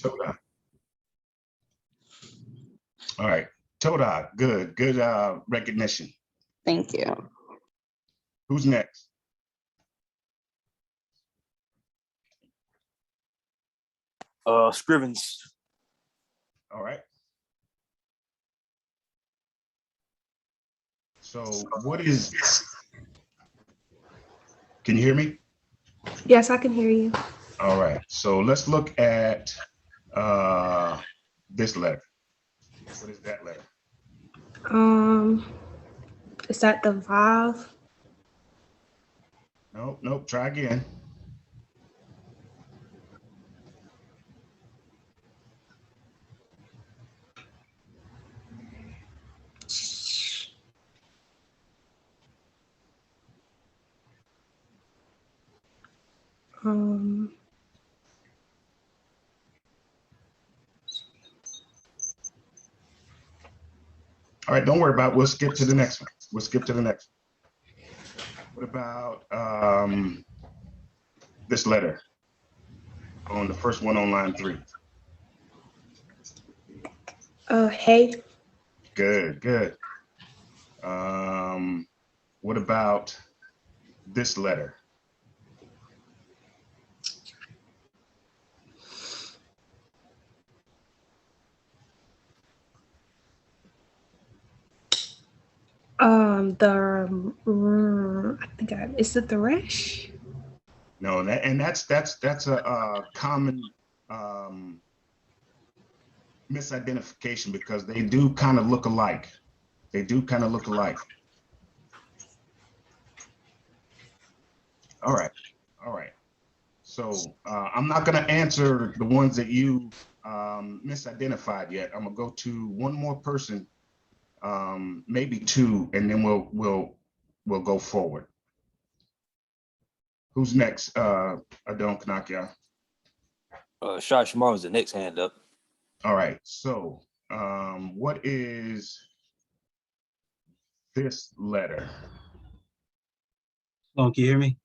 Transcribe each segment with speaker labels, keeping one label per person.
Speaker 1: Toda. All right, Toda, good recognition.
Speaker 2: Thank you.
Speaker 1: Who's next?
Speaker 3: Scrivens.
Speaker 1: All right. So what is, can you hear me?
Speaker 4: Yes, I can hear you.
Speaker 1: All right, so let's look at this letter. What is that letter?
Speaker 4: Is that the Vav?
Speaker 1: Nope, try again.
Speaker 4: Um,
Speaker 1: All right, don't worry about it. We'll skip to the next one. We'll skip to the next one. What about this letter on the first one on line 3?
Speaker 4: Hey.
Speaker 1: Good. What about this letter?
Speaker 4: I think is it the Resh?
Speaker 1: No, that's a common misidentification because they do kind of look alike. All right. So I'm not going to answer the ones that you misidentified yet. I'm gonna go to one more person, maybe 2, and then we'll go forward. Who's next? Adon Kanakia.
Speaker 3: Shah Shamar was the next hand up.
Speaker 1: All right. So what is this letter?
Speaker 5: Can you hear me?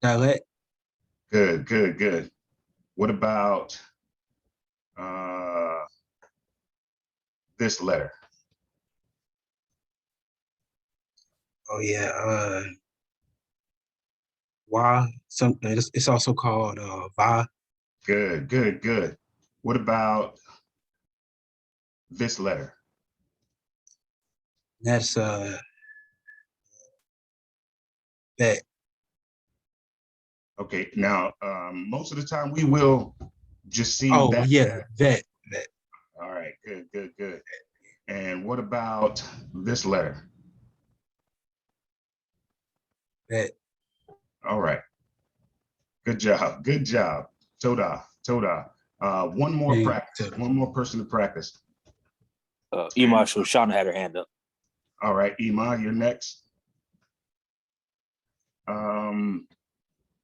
Speaker 5: Dialect.
Speaker 1: Good. What about this letter?
Speaker 5: Oh yeah. Why? It's also called Va.
Speaker 1: Good. What about this letter?
Speaker 5: That's Bet.
Speaker 1: Okay, now most of the time we will just see
Speaker 5: Oh
Speaker 1: that.
Speaker 5: yeah, Vet.
Speaker 1: All right, good. And what about this letter?
Speaker 5: Bet.
Speaker 1: All right. Good job. Toda. One more practice. One more person to practice.
Speaker 3: Ima Shoshana had her hand up.
Speaker 1: All right, Ima, you're next.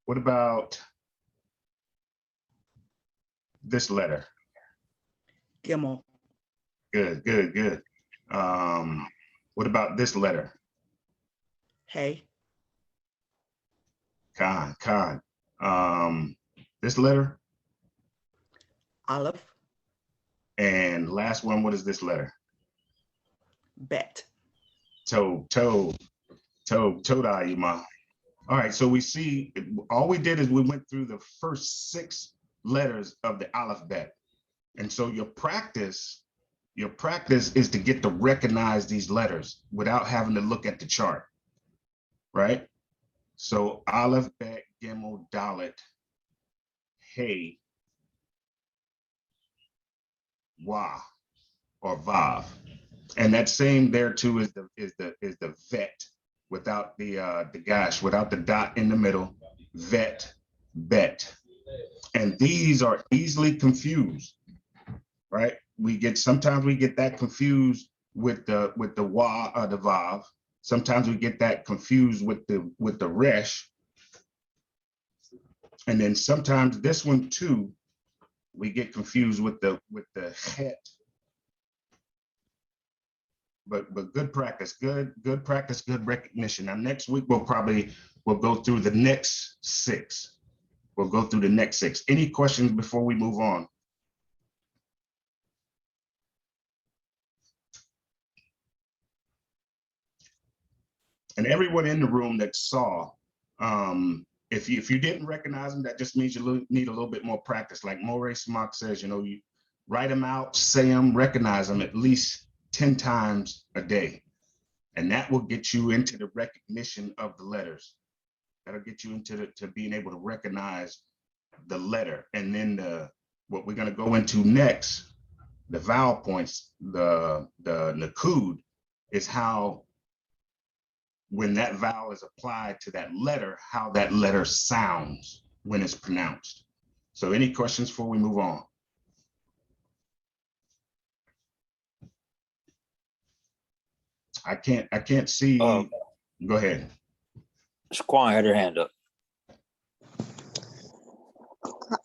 Speaker 1: What about this letter?
Speaker 6: Gimel.
Speaker 1: Good. What about this letter?
Speaker 6: Hey.
Speaker 1: Khan. This letter?
Speaker 6: Aleph.
Speaker 1: And last one, what is this letter?
Speaker 6: Bet.
Speaker 1: Toda, Ima. All right, so we see, all we did is we went through the first 6 letters of the alphabet. And so your practice is to get to recognize these letters without having to look at the chart, right? So Aleph, Bet, Gimel, Dalet, Hey, Wa, or Vav. And that same there too is the vet without the gash, without the dot in the middle, vet, bet. And these are easily confused, right? Sometimes we get that confused with the wa or the vav. Sometimes we get that confused with the resh. And then sometimes this one too, we get confused with the het. But good practice, good practice, good recognition. Now next week we'll go through the next 6. we'll go through the next 6. Any questions before we move on? And everyone in the room that saw, if you didn't recognize them, that just means you need a little bit more practice. Like Maurice Mock says, you write them out, say them, recognize them at least 10 times a day. And that will get you into the recognition of the letters. That'll get you into to being able to recognize the letter. And then what we're going to go into next, the vowel points, the nakud, is how, when that vowel is applied to that letter, how that letter sounds when it's pronounced. So any questions before we move on? I can't see. Go ahead.
Speaker 3: Shaquan had her hand up.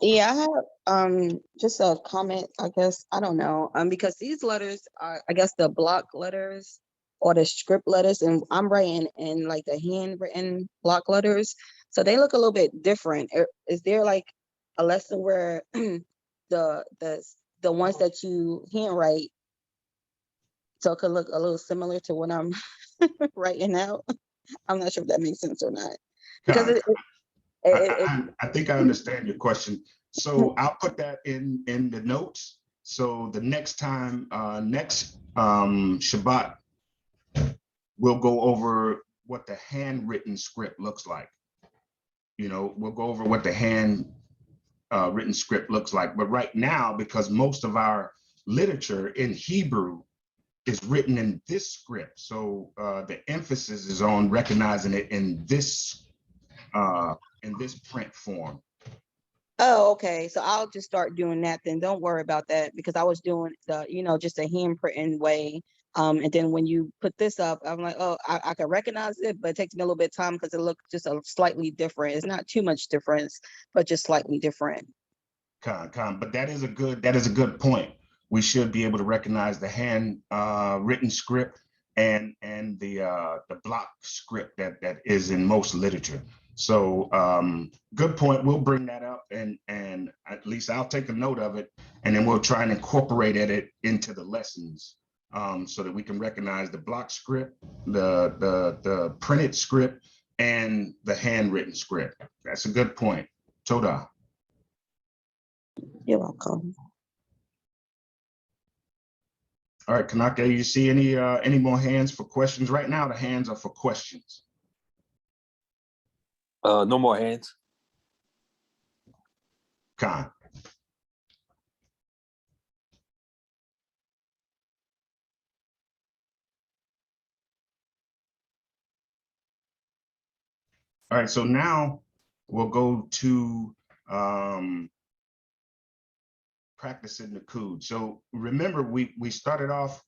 Speaker 2: Yeah, I have just a comment, I guess. I don't know. Because these letters are, I guess, the block letters or the script letters, and I'm writing in like the handwritten block letters. So they look a little bit different. Is there like a lesson where the ones that you handwrite so it could look a little similar to what I'm writing out? I'm not sure if that makes sense or not. Because
Speaker 1: I think I understand your question. So I'll put that in the notes. So the next time, next Shabbat, we'll go over what the handwritten script looks like. We'll go over what the hand written script looks like. But right now, because most of our literature in Hebrew is written in this script, so the emphasis is on recognizing it in this print form.
Speaker 2: Oh, okay. So I'll just start doing that then. Don't worry about that, because I was doing the, just a handprinting way. And then when you put this up, I'm like, oh, I can recognize it, but it takes me a little bit of time because it looks just a slightly different. It's not too much difference, but just slightly different.
Speaker 1: But that is a good point. We should be able to recognize the hand written script and the block script that is in most literature. So good point. We'll bring that up, and at least I'll take a note of it, and then we'll try and incorporate it into the lessons so that we can recognize the block script, the printed script, and the handwritten script. That's a good point. Toda.
Speaker 2: You're welcome.
Speaker 1: All right, Kanaka, you see any more hands for questions? Right now, the hands are for questions.
Speaker 3: No more hands.
Speaker 1: Khan. All right, so now we'll go to practicing the nakud. So remember, we started off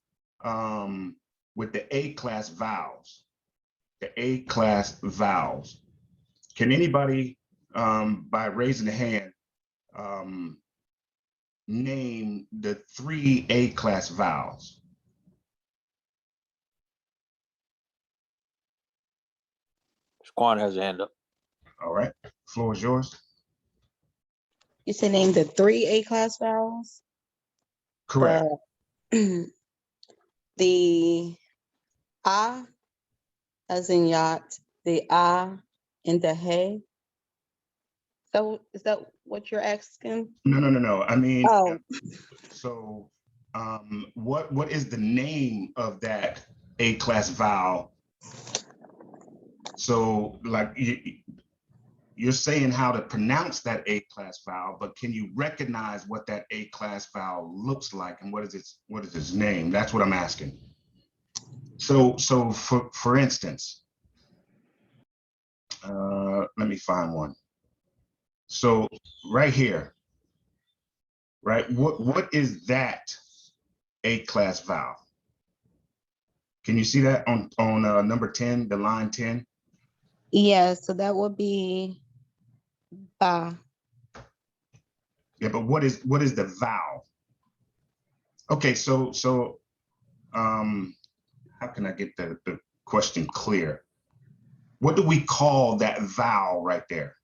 Speaker 1: with the A-class vowels. The A-class vowels. Can anybody, by raising the hand, name the 3 A-class vowels?
Speaker 3: Shaquan has her hand up.
Speaker 1: All right, floor is yours.
Speaker 2: You said name the 3 A-class vowels?
Speaker 1: Correct.
Speaker 2: The A as in yacht, the A and the hey. So is that what you're asking?
Speaker 1: No. I mean,
Speaker 2: Oh.
Speaker 1: So what is the name of that A-class vowel? So like you're saying how to pronounce that A-class vowel, but can you recognize what that A-class vowel looks like and what is its name? That's what I'm asking. So for instance, let me find one. So right here, right? What is that A-class vowel? Can you see that on number 10, the line 10?
Speaker 2: Yeah, so that would be ba.
Speaker 1: Yeah, but what is the vowel? Okay, so how can I get the question clear? What do we call that vowel right there?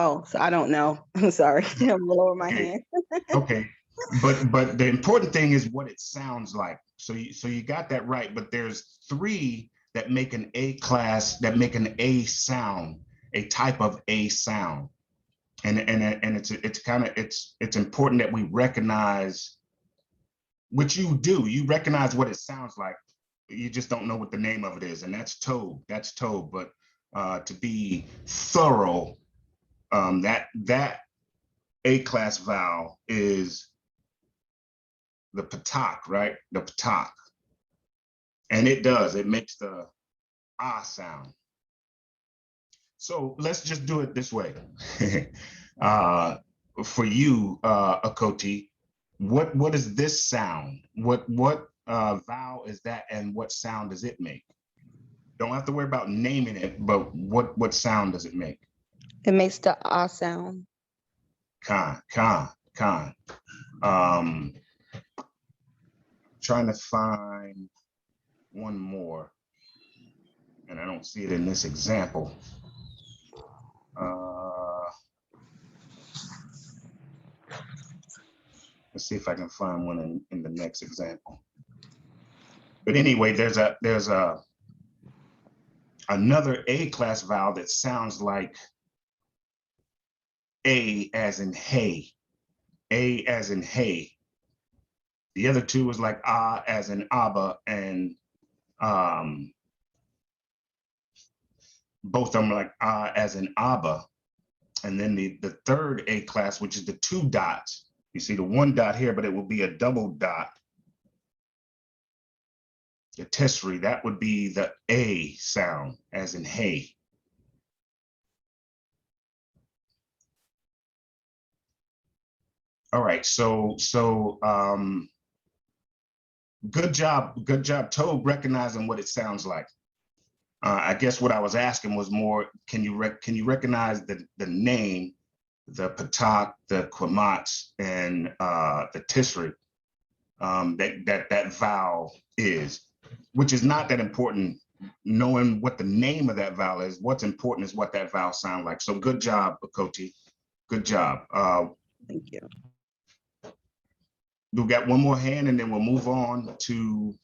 Speaker 2: Oh, so I don't know. I'm sorry. I'm lower my
Speaker 1: Okay.
Speaker 2: hand.
Speaker 1: Okay, but the important thing is what it sounds like. So you got that right, but there's three that make an A class, that make an A sound, a type of A sound. And it's kind of it's important that we recognize, which you do, you recognize what it sounds like. You just don't know what the name of it is, and that's toad. That's toad. But to be thorough, that A class vowel is the patak, right? The patak. And it makes the ah sound. So let's just do it this way. For you, Akoti, what is this sound? What vowel is that, and what sound does it make? Don't have to worry about naming it, but what sound does it make?
Speaker 2: It makes the ah sound.
Speaker 1: Con. Trying to find one more, and I don't see it in this example. Let's see if I can find one in the next example. But anyway, there's another A class vowel that sounds like A as in hey, A as in hey. The other two is like ah as in Abba, and both of them are like ah as in Abba. And then the third A class, which is the two dots. You see the one dot here, but it will be a double dot. The tessary, that would be the A sound, as in hey. All right, so good job, Toad, recognizing what it sounds like. I guess what I was asking was more, can you recognize the name, the patak, the quamats, and the tissri, that vowel is, which is not that important. Knowing what the name of that vowel is, what's important is what that vowel sounds like. So good job, Akoti. Good job.
Speaker 2: Thank you.
Speaker 1: We've got one more hand, and then we'll move on to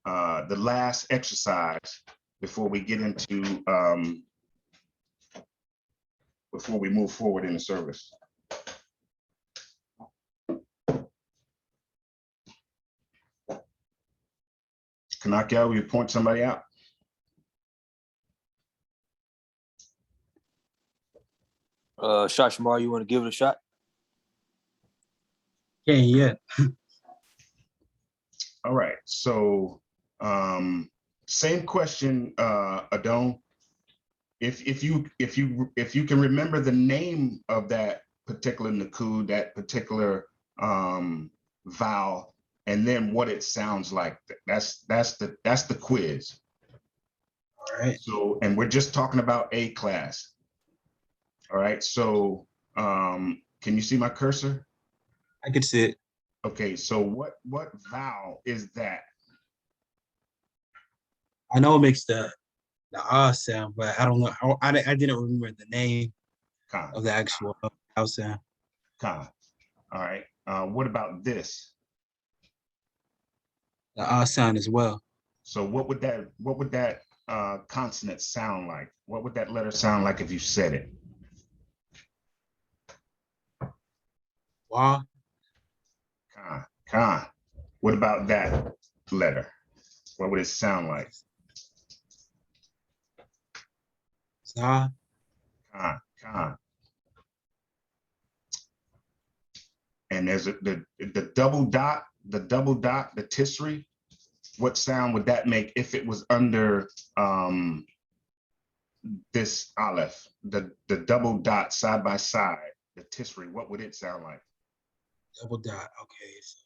Speaker 1: the last exercise before we get into before we move forward in the service. Kanakia, will you point somebody out?
Speaker 3: Shashamar, you want to give it a shot?
Speaker 5: Yeah.
Speaker 1: All right, so same question, Adon. If you can remember the name of that particular nakud, that particular vowel, and then what it sounds like, that's the quiz.
Speaker 5: All right.
Speaker 1: So, and we're just talking about A class. All right, so can you see my cursor?
Speaker 5: I can see it.
Speaker 1: Okay, so what vowel is that?
Speaker 5: I know it makes the ah sound, but I don't know. I didn't remember the name
Speaker 1: Khan.
Speaker 5: of the actual vowel sound.
Speaker 1: Khan. All right. What about this?
Speaker 5: The ah sound as well.
Speaker 1: So what would that consonant sound like? What would that letter sound like if you said it?
Speaker 5: Wah.
Speaker 1: Khan. What about that letter? What would it sound like?
Speaker 5: Zah.
Speaker 1: Khan. And there's the double dot, the tissri. What sound would that make if it was under this aleph, the double dot side by side, the tissri? What would it sound like?
Speaker 5: Double dot. Okay. So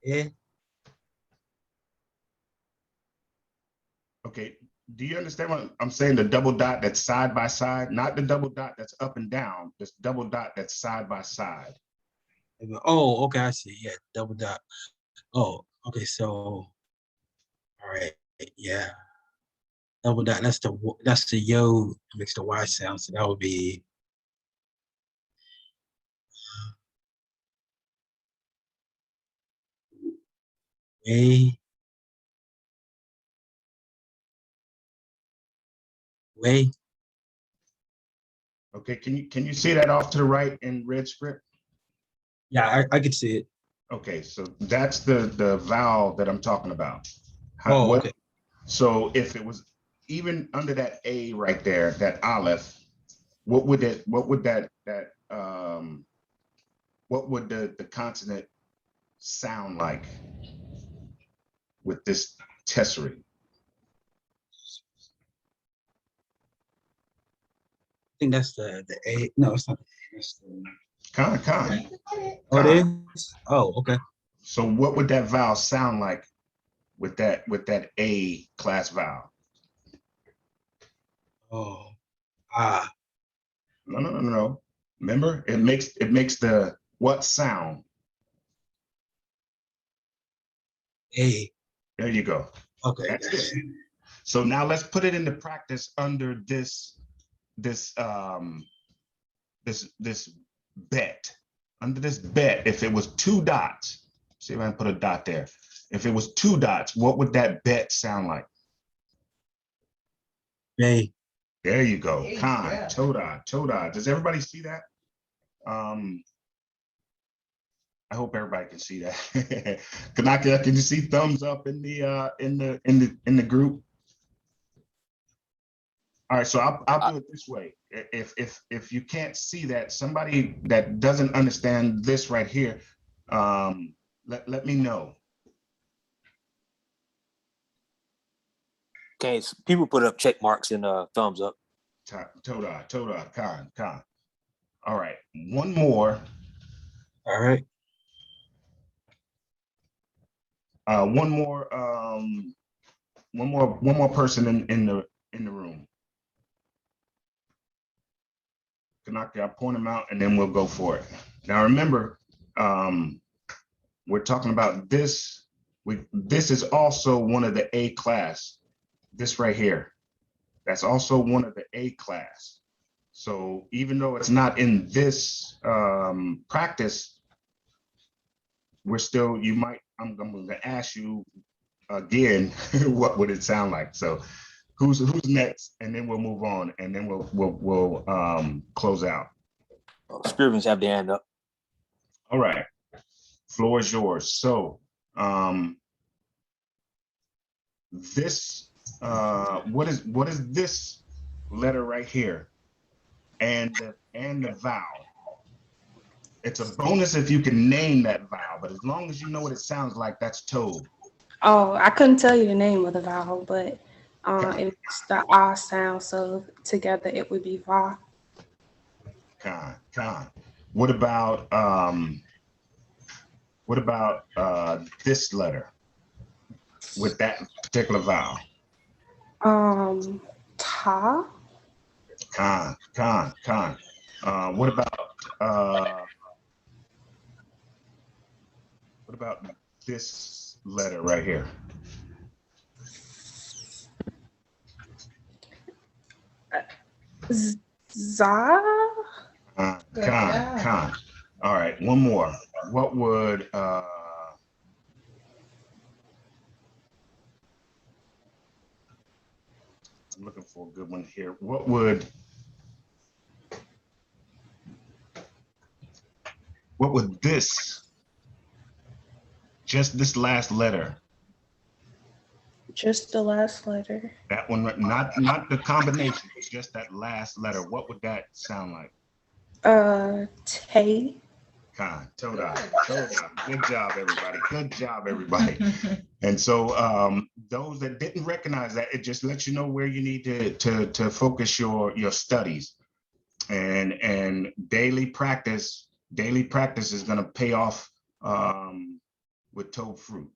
Speaker 5: yeah.
Speaker 1: Okay, Do you understand what I'm saying? The double dot that's side by side, not the double dot that's up and down, this double dot that's side by side.
Speaker 5: Oh, okay, I see. Yeah, double dot. Oh, okay, so all right, yeah. Double dot, that's the yo makes the Y sound. So that would be way, way.
Speaker 1: Okay, can you see that off to the right in red script?
Speaker 5: Yeah, I could see it.
Speaker 1: Okay, so that's the vowel that I'm talking about.
Speaker 5: Oh, okay.
Speaker 1: So if it was even under that A right there, that Aleph, what would the consonant sound like with this tesserae?
Speaker 5: I think that's the A. No, it's not the A. That's the,
Speaker 1: Con.
Speaker 5: oh, it is? Oh, okay.
Speaker 1: So what would that vowel sound like with that A class vowel?
Speaker 5: Oh,
Speaker 1: No. Remember, it makes the what sound?
Speaker 5: A.
Speaker 1: There you go.
Speaker 5: Okay.
Speaker 1: That's it. So now let's put it into practice under this bet. Under this bet, if it was two dots, see if I can put a dot there. If it was two dots, what would that bet sound like?
Speaker 5: A.
Speaker 1: There you go. Khan, Toda. Does everybody see that? I hope everybody can see that. Kanaka, can you see thumbs up in the group? All right, so I'll do it this way. If you can't see that, somebody that doesn't understand this right here, let me know.
Speaker 3: Okay, so people put up check marks and thumbs up.
Speaker 1: Toda, Khan. All right, one more.
Speaker 5: All right.
Speaker 1: One more person in the room. Kanaka, I'll point them out and then we'll go for it. Now remember, we're talking about this. This is also one of the A class. This right here, that's also one of the A class. So even though it's not in this practice, we're still, I'm gonna ask you again, what would it sound like? So who's next? And then we'll move on and then we'll close out.
Speaker 3: Scrivens have their hand up.
Speaker 1: All right, floor is yours. So this, what is this letter right here? And the vowel. It's a bonus if you can name that vowel, but as long as you know what it sounds like, that's toad.
Speaker 4: Oh, I couldn't tell you the name of the vowel, but it's the ah sound. So together it would be va.
Speaker 1: Con. What about this letter with that particular vowel?
Speaker 4: Ta.
Speaker 1: Con. What about this letter right here?
Speaker 4: Za.
Speaker 1: Con. All right, one more. What would I'm looking for a good one here. What would this, just this last letter?
Speaker 4: Just the last letter.
Speaker 1: That one, not the combination, just that last letter. What would that sound like?
Speaker 4: Tay.
Speaker 1: Toda. Good job, everybody. And so those that didn't recognize that, it just lets you know where you need to focus your studies. And daily practice is going to pay off with toad fruit.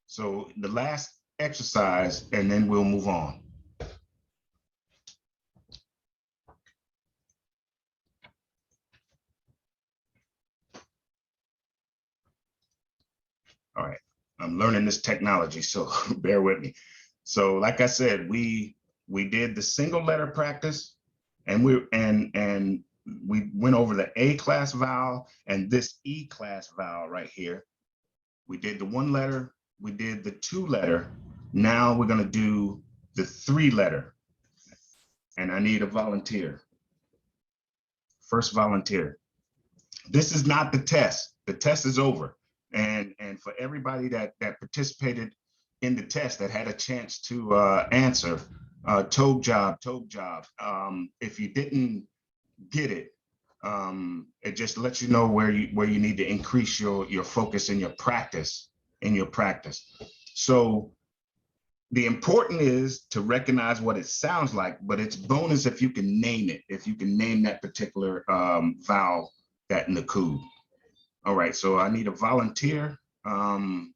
Speaker 1: So the last exercise, and then we'll move on. All right, I'm learning this technology, so bear with me. So like I said, we did the single letter practice, and we went over the A class vowel and this E class vowel right here. We did the one letter, we did the two letter. Now we're gonna do the three letter. And I need a volunteer. First volunteer. This is not the test. The test is over. And for everybody that participated in the test that had a chance to answer, toe job. If you didn't get it, it just lets you know where you need to increase your focus in your practice. So the important is to recognize what it sounds like, but it's bonus if you can name it, if you can name that particular vowel, that nakud. All right, so I need a volunteer to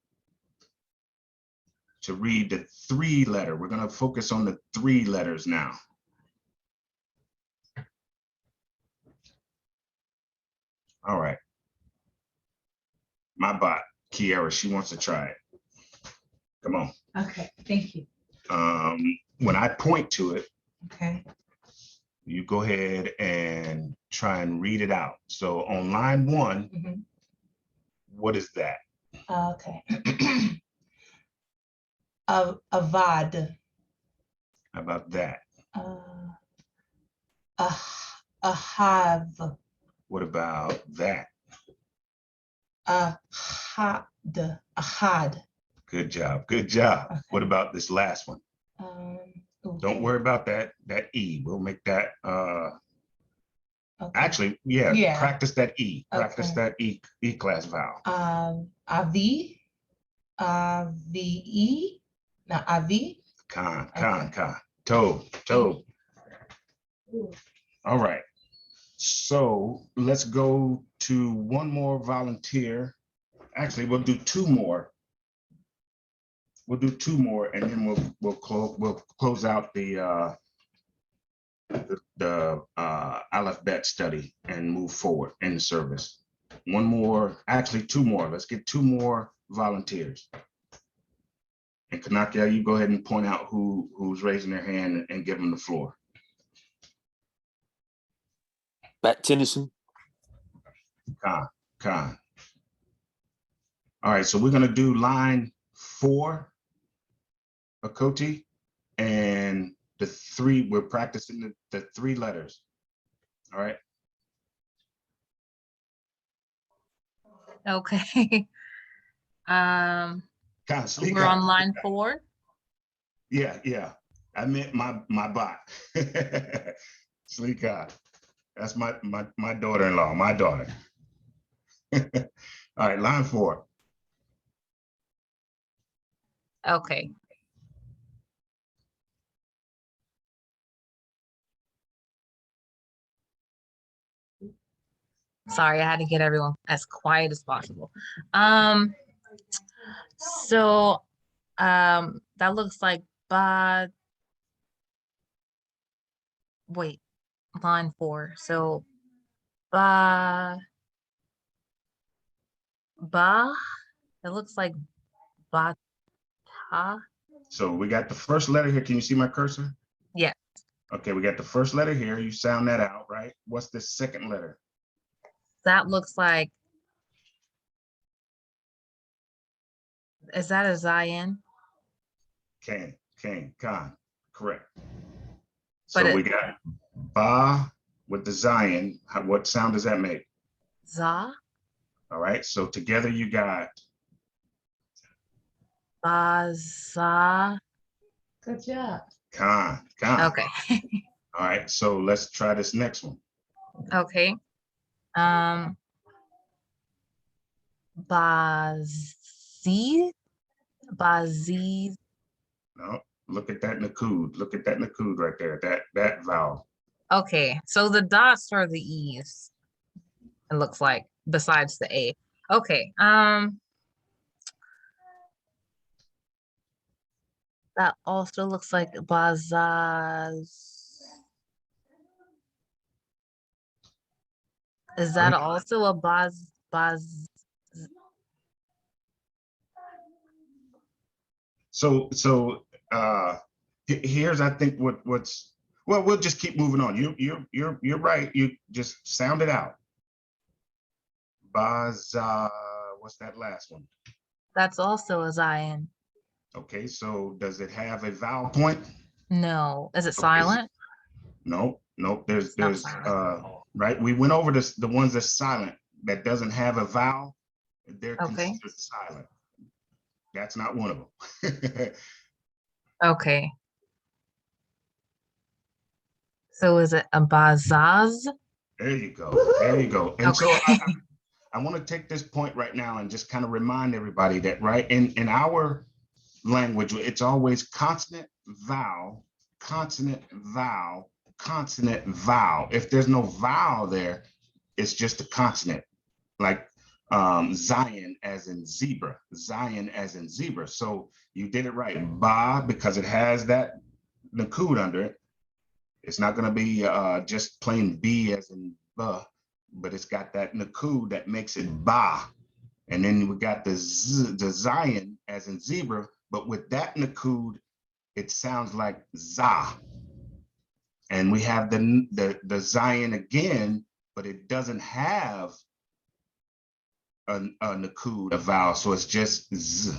Speaker 1: read the three letter. We're gonna focus on the three letters now. All right. My bot, Kiara, she wants to try it. Come on.
Speaker 7: Okay, thank you.
Speaker 1: When I point to it,
Speaker 7: Okay.
Speaker 1: you go ahead and try and read it out. So on line one,
Speaker 7: Mhm.
Speaker 1: what is that?
Speaker 7: Okay. Avad.
Speaker 1: How about that?
Speaker 7: Ahav.
Speaker 1: What about that?
Speaker 7: Ahad. Ahad.
Speaker 1: Good job. Good job.
Speaker 7: Okay.
Speaker 1: What about this last one? Don't worry about that E. We'll make that
Speaker 7: Okay.
Speaker 1: actually,
Speaker 7: Yeah.
Speaker 1: practice that E. Practice
Speaker 7: Okay.
Speaker 1: that E class vowel.
Speaker 7: Avi. Avi. No, Avi.
Speaker 1: Con.
Speaker 7: Okay.
Speaker 1: Toe. All right. So let's go to one more volunteer. Actually, we'll do two more. We'll do two more, and then we'll close out the alphabet study and move forward in the service. One more, actually two more. Let's get two more volunteers. And Kanakia, you go ahead and point out who's raising their hand and give them the floor.
Speaker 3: Matt Tennyson.
Speaker 1: Khan. All right, so we're gonna do line 4, Akoti, and the three, we're practicing the three letters. All right.
Speaker 8: Okay. We're on line 4.
Speaker 1: Yeah. I meant my bot. Sleeka. That's my daughter-in-law, my daughter. All right, line 4.
Speaker 8: Okay. Sorry, I had to get everyone as quiet as possible. So that looks like wait, line 4. So ba, it looks like bata.
Speaker 1: So we got the first letter here. Can you see my cursor?
Speaker 8: Yeah.
Speaker 1: Okay, we got the first letter here. You sound that out, right? What's the second letter?
Speaker 8: That looks like, is that a Zion?
Speaker 1: Can, correct.
Speaker 8: But
Speaker 1: So we got ba with the Zion. What sound does that make?
Speaker 8: Za?
Speaker 1: All right, so together you got.
Speaker 8: Baza.
Speaker 7: Good job.
Speaker 1: Con.
Speaker 8: Okay.
Speaker 1: All right, so let's try this next one.
Speaker 8: Okay. Bazi.
Speaker 1: No, look at that nakud. Look at that nakud right there. That vowel.
Speaker 8: Okay, so the dots are the E's. It looks like, besides the A. Okay. That also looks like Bazaz. Is that also a Baz?
Speaker 1: So here's, I think, what's, well, we'll just keep moving on. You're right. You just sound it out. Baza, what's that last one?
Speaker 8: That's also a Zion.
Speaker 1: Okay, so does it have a vowel point?
Speaker 8: No. Is it
Speaker 1: Okay.
Speaker 8: silent?
Speaker 1: No, no,
Speaker 8: It's not silent.
Speaker 1: right, we went over this, the ones that's silent, that doesn't have a vowel, they're
Speaker 8: Okay.
Speaker 1: considered silent. That's not one of them.
Speaker 8: Okay. So is it a bazaz?
Speaker 1: There you go, there you go. And so
Speaker 8: Okay.
Speaker 1: I want to take this point right now and just kind of remind everybody that, right, in our language, it's always consonant, vowel, consonant, vowel, consonant, vowel. If there's no vowel there, it's just a consonant, like Zion as in zebra, Zion as in zebra. So you did it right, ba, because it has that nakud under it. It's not going to be just plain B as in ba, but it's got that nakud that makes it ba. And then we got the Zion as in zebra, but with that nakud, it sounds like za. And we have the Zion again, but it doesn't have a nakud, a vowel, so it's just z.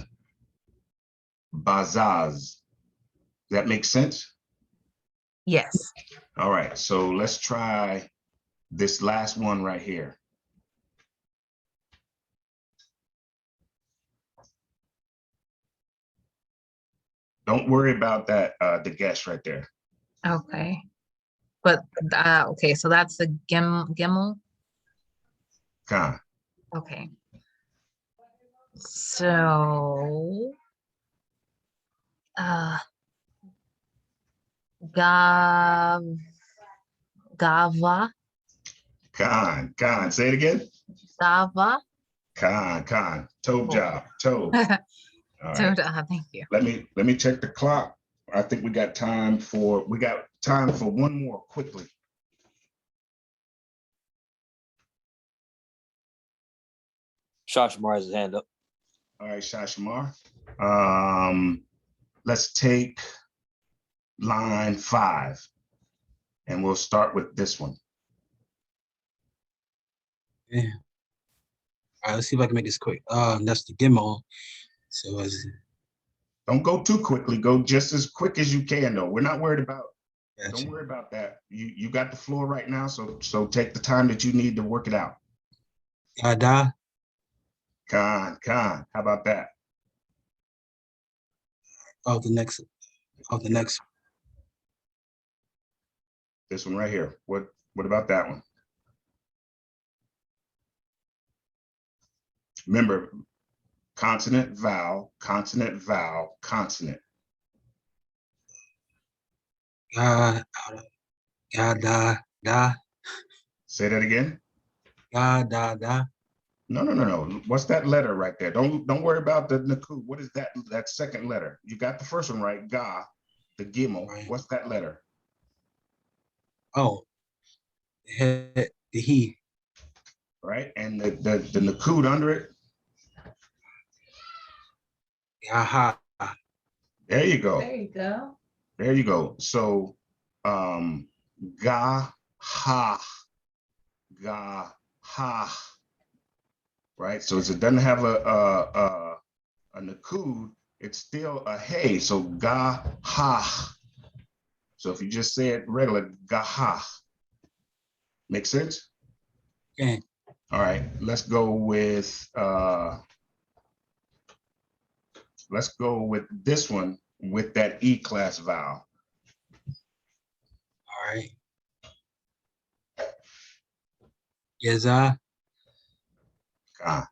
Speaker 1: Bazaz. Does that make sense?
Speaker 8: Yes.
Speaker 1: All right, so let's try this last one right here. Don't worry about that, the guess right there.
Speaker 8: Okay. But okay, so that's the gimel.
Speaker 1: Khan.
Speaker 8: Okay. So gava.
Speaker 1: Khan. Say it again.
Speaker 8: Gava.
Speaker 1: Khan. Toe job. Toe. All
Speaker 8: So
Speaker 1: right.
Speaker 8: thank you.
Speaker 1: Let me check the clock. I think we got time for one more quickly.
Speaker 3: Shashamar has his hand up.
Speaker 1: All right, Shashamar. Let's take line 5, and we'll start with this one.
Speaker 5: Yeah. All right, let's see if I can make this quick. That's the Gimel. So
Speaker 1: Don't go too quickly. Go just as quick as you can, though. We're not worried about.
Speaker 5: gotcha.
Speaker 1: Don't worry about that. You got the floor right now, so take the time that you need to work it out.
Speaker 5: Yada,
Speaker 1: Khan. How about that?
Speaker 5: the next.
Speaker 1: This one right here. What about that one? Remember, consonant, vowel, consonant, vowel, consonant.
Speaker 5: Yada, da.
Speaker 1: Say that again.
Speaker 5: Da.
Speaker 1: No. What's that letter right there? Don't worry about the nakud. What is that second letter? You got the first one right, ga, the gimel.
Speaker 5: Right.
Speaker 1: What's that letter?
Speaker 5: Oh, the he.
Speaker 1: Right, and the nakud under it.
Speaker 5: Yaha.
Speaker 1: There you go.
Speaker 7: There you go.
Speaker 1: There you go. So, ga ha, right? So it doesn't have a nakud. It's still a hey. So ga ha. So if you just say it regular, ga ha. Make sense?
Speaker 5: Okay.
Speaker 1: All right. Let's go with this one with that E class vowel.
Speaker 5: All right. Yeza.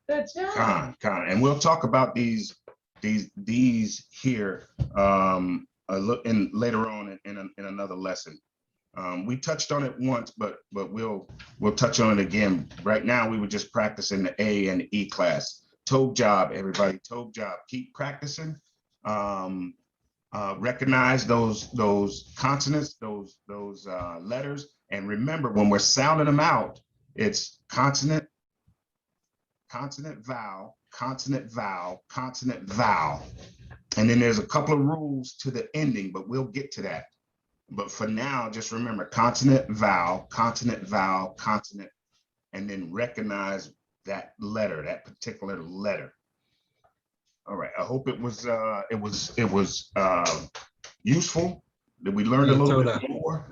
Speaker 7: Good job.
Speaker 1: Con. And we'll talk about these here later on in another lesson. We touched on it once, but we'll touch on it again. Right now, we were just practicing the A and E class. Tov job, everybody. Tov job. Keep practicing. Recognize those consonants, those letters, and remember when we're sounding them out, it's consonant, vowel, consonant, vowel, consonant, vowel. And then there's a couple of rules to the ending, but we'll get to that. But for now, just remember consonant, vowel, consonant, vowel, consonant, and then recognize that letter, that particular letter. All right, I hope it was useful, that we learned a
Speaker 5: Yeah,
Speaker 1: little
Speaker 5: totally.
Speaker 1: bit more.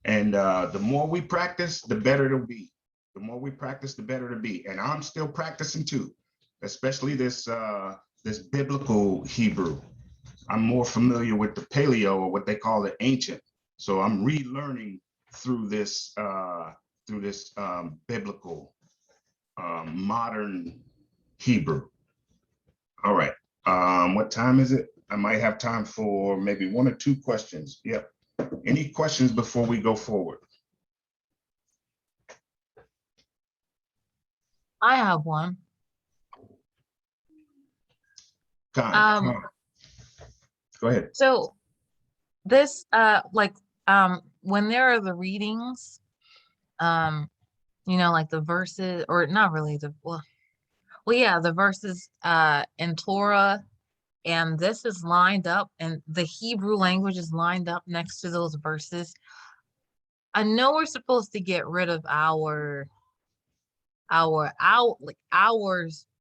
Speaker 1: And the more we practice, the better it'll be. The more we practice, the better it'll be. And I'm still practicing too, especially this this biblical Hebrew. I'm more familiar with the Paleo, or what they call the ancient. So I'm relearning through this biblical modern Hebrew. All right. What time is it? I might have time for maybe 1 or 2 questions. Yep. Any questions before we go forward?
Speaker 8: I have one.
Speaker 1: Con. Go ahead.
Speaker 8: So this when there are the readings, like the verses, or not really the the verses in Torah, and this is lined up, and the Hebrew language is lined up next to those verses. I know we're supposed to get rid of our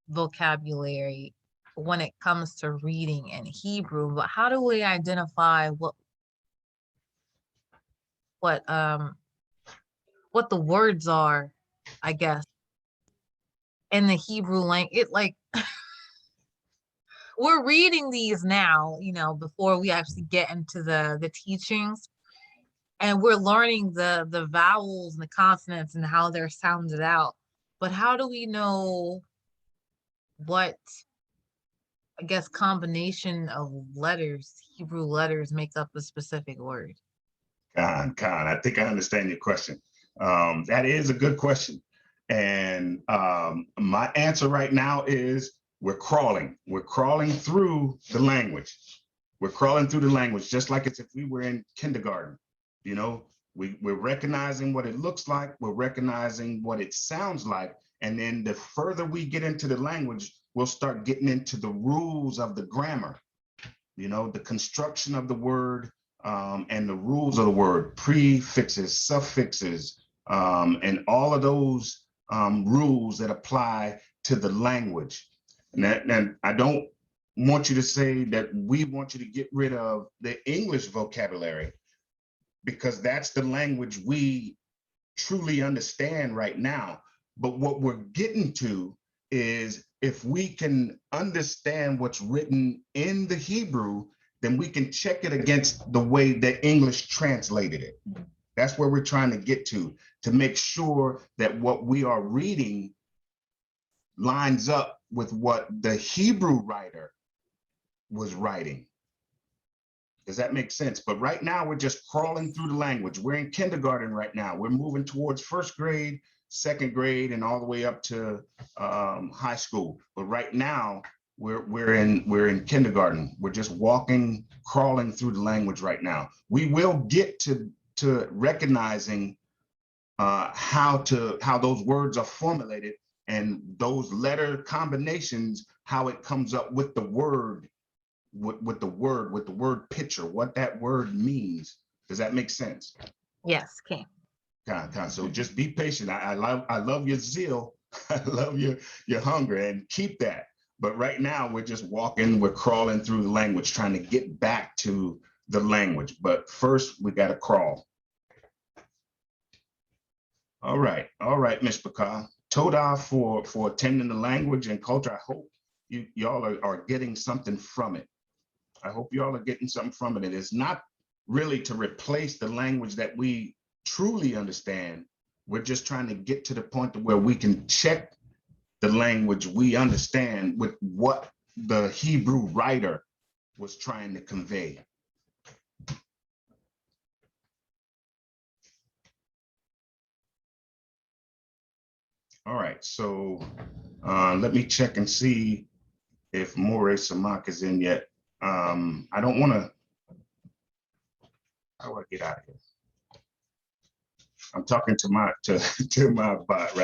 Speaker 8: vocabulary when it comes to reading in Hebrew, but how do we identify what the words are, I guess, in the Hebrew language? We're reading these now, before we actually get into the teachings, and we're learning the vowels and the consonants and how they're sounded out. But how do we know what, I guess, combination of letters, Hebrew letters, make up a specific word?
Speaker 1: Con, I think I understand your question. That is a good question. And my answer right now is we're crawling. We're crawling through the language. We're crawling through the language, just like it's if we were in kindergarten. We're recognizing what it looks like. We're recognizing what it sounds like. And then the further we get into the language, we'll start getting into the rules of the grammar, the construction of the word, and the rules of the word, prefixes, suffixes, and all of those rules that apply to the language. And I don't want you to say that we want you to get rid of the English vocabulary, because that's the language we truly understand right now. But what we're getting to is, if we can understand what's written in the Hebrew, then we can check it against the way that English translated it. That's where we're trying to get to make sure that what we are reading lines up with what the Hebrew writer was writing. Does that make sense? But right now, we're just crawling through the language. We're in kindergarten right now. We're moving towards 1st grade, 2nd grade, and all the way up to high school. But right now, we're in kindergarten. We're just crawling through the language right now. We will get to recognizing how those words are formulated, and those letter combinations, how it comes up with the word, with the word picture, what that word means. Does that make sense?
Speaker 8: Yes, okay.
Speaker 1: So just be patient. I love your zeal. I love your hunger, and keep that. But right now, we're just we're crawling through the language, trying to get back to the language. But first, we got to crawl. All right, Ms. Bakal. Toda for attending the language and culture. I hope y'all are getting something from it. I hope y'all are getting something from it. It is not really to replace the language that we truly understand. We're just trying to get to the point to where we can check the language we understand with what the Hebrew writer was trying to convey. All right, so let me check and see if Morey Samak is in yet. I don't want to. How do I get out of here? I'm talking to my bot, right?